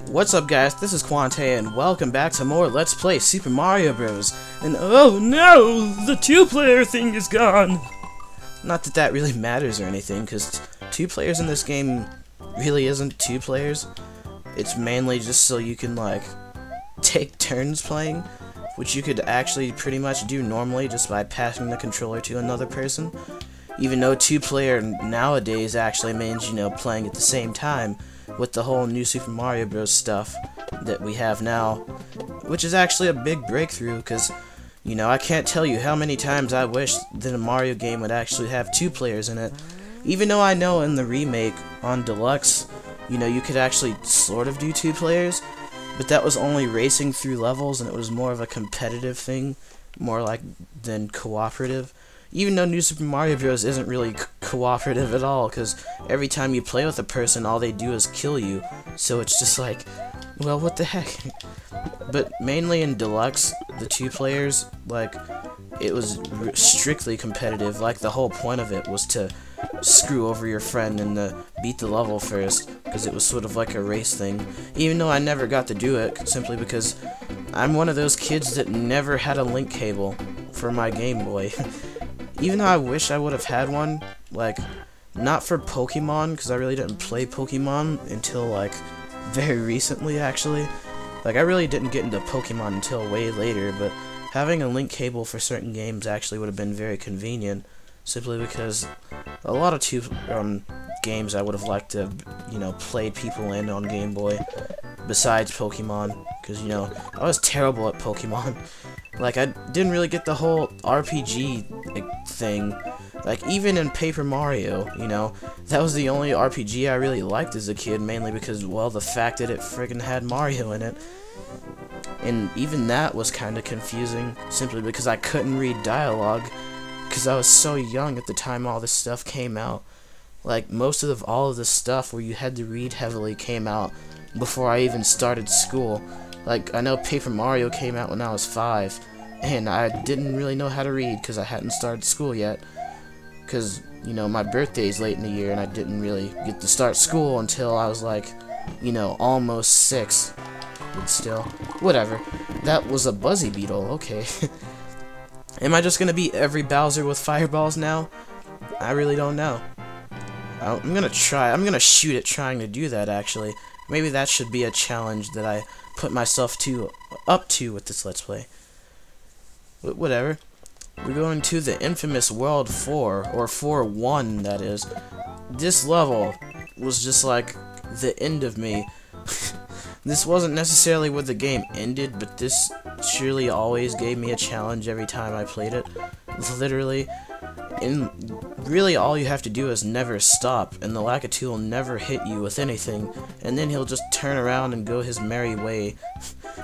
What's up, guys? This is Quante, and welcome back to more Let's Play Super Mario Bros. And oh no, the two-player thing is gone! Not that that really matters or anything, because two players in this game really isn't two players. It's mainly just so you can, like, take turns playing, which you could actually pretty much do normally just by passing the controller to another person. Even though two-player nowadays actually means, you know, playing at the same time with the whole new Super Mario Bros. Stuff that we have now, which is actually a big breakthrough, because, you know, I can't tell you how many times I wish that a Mario game would actually have two players in it. Even though I know in the remake on Deluxe, you know, you could actually sort of do two players, but that was only racing through levels, and it was more of a competitive thing, more like than cooperative. Even though New Super Mario Bros. Isn't really cooperative at all, because every time you play with a person, all they do is kill you. So it's just like, well, what the heck? But mainly in Deluxe, the two players, like, it was strictly competitive. Like, the whole point of it was to screw over your friend and beat the level first, because it was sort of like a race thing. Even though I never got to do it, simply because I'm one of those kids that never had a link cable for my Game Boy. Even though I wish I would have had one, like, not for Pokemon, because I really didn't play Pokemon until, like, very recently, actually. Like, I really didn't get into Pokemon until way later, but having a link cable for certain games actually would have been very convenient, simply because a lot of games I would have liked to, you know, play people in on Game Boy, besides Pokemon, because, you know, I was terrible at Pokemon. Like, I didn't really get the whole RPG thing. Like, even in Paper Mario, you know, that was the only RPG I really liked as a kid, mainly because, well, the fact that it friggin' had Mario in it. And even that was kind of confusing, simply because I couldn't read dialogue, because I was so young at the time all this stuff came out. Like, most of all of this stuff where you had to read heavily came out before I even started school. Like, I know Paper Mario came out when I was 5, and I didn't really know how to read because I hadn't started school yet. Because, you know, my birthday's late in the year, and I didn't really get to start school until I was, like, you know, almost 6. But still, whatever. That was a Buzzy Beetle, okay. Am I just gonna beat every Bowser with fireballs now? I really don't know. I'm gonna try. I'm gonna shoot at trying to do that, actually. Maybe that should be a challenge that I put myself up to with this Let's Play. But whatever. We're going to the infamous World 4, or 4-1, that is. This level was just like the end of me. This wasn't necessarily where the game ended, but this surely always gave me a challenge every time I played it. Literally. And really all you have to do is never stop, and the Lakitu will never hit you with anything, and then he'll just turn around and go his merry way.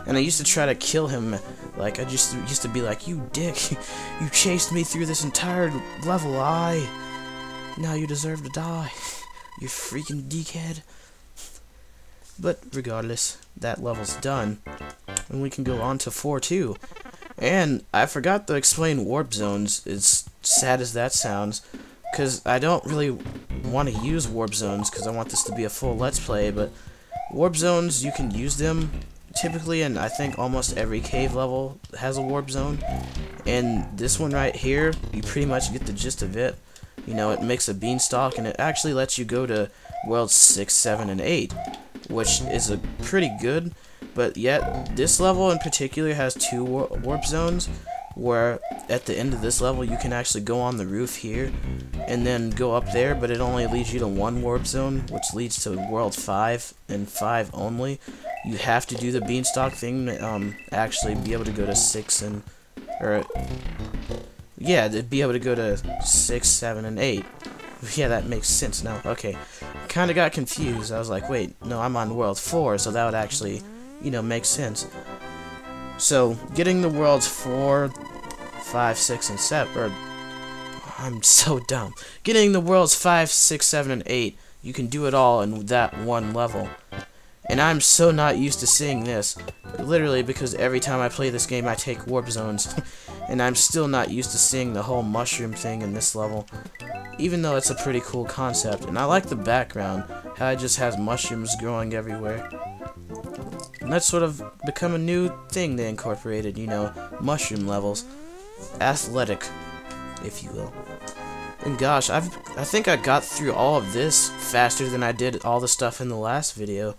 And I used to try to kill him, like, I just used to be like, you dick, you chased me through this entire level, now you deserve to die, you freaking dickhead. But regardless, that level's done, and we can go on to 4-2. And I forgot to explain warp zones, as sad as that sounds, because I don't really want to use warp zones because I want this to be a full Let's Play, but warp zones, you can use them typically, and I think almost every cave level has a warp zone. And this one right here, you pretty much get the gist of it. You know, it makes a beanstalk, and it actually lets you go to worlds 6, 7, and 8, which is a pretty good. But yet, this level in particular has 2 warp zones, where at the end of this level you can actually go on the roof here, and then go up there, but it only leads you to 1 warp zone, which leads to World 5, and 5 only. You have to do the beanstalk thing to actually be able to go to 6 and... yeah, to be able to go to 6, 7, and 8. Yeah, that makes sense now. Okay. Kinda got confused. I was like, wait, no, I'm on World 4, so that would actually, you know, make sense. So, getting the worlds 4, 5, 6, and 7, or, I'm so dumb. Getting the worlds 5, 6, 7, and 8, you can do it all in that one level. And I'm so not used to seeing this, literally because every time I play this game I take warp zones, and I'm still not used to seeing the whole mushroom thing in this level. even though it's a pretty cool concept, and I like the background, how it just has mushrooms growing everywhere. And that's sort of become a new thing they incorporated, you know, mushroom levels. Athletic, if you will. And gosh, I think I got through all of this faster than I did all the stuff in the last video.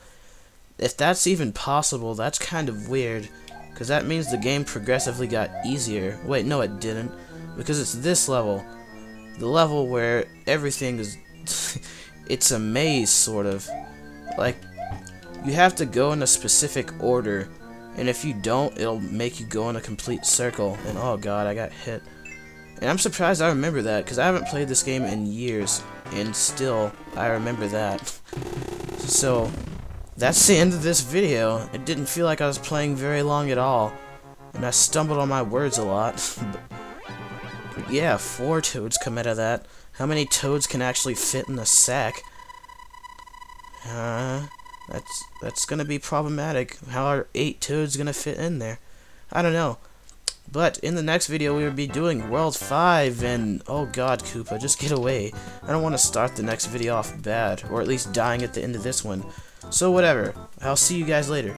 If that's even possible, that's kind of weird, because that means the game progressively got easier. Wait, no it didn't, because it's this level. The level where everything is... it's a maze, sort of. Like, you have to go in a specific order, and if you don't, it'll make you go in a complete circle. And oh god, I got hit. And I'm surprised I remember that, because I haven't played this game in years, and still, I remember that. So, that's the end of this video. It didn't feel like I was playing very long at all, and I stumbled on my words a lot. But yeah, 4 toads come out of that. How many toads can actually fit in a sack? That's gonna be problematic. How are 8 toads gonna fit in there? I don't know. But in the next video, we will be doing World 5, and oh god, Koopa, just get away. I don't want to start the next video off bad, or at least dying at the end of this one. So whatever, I'll see you guys later.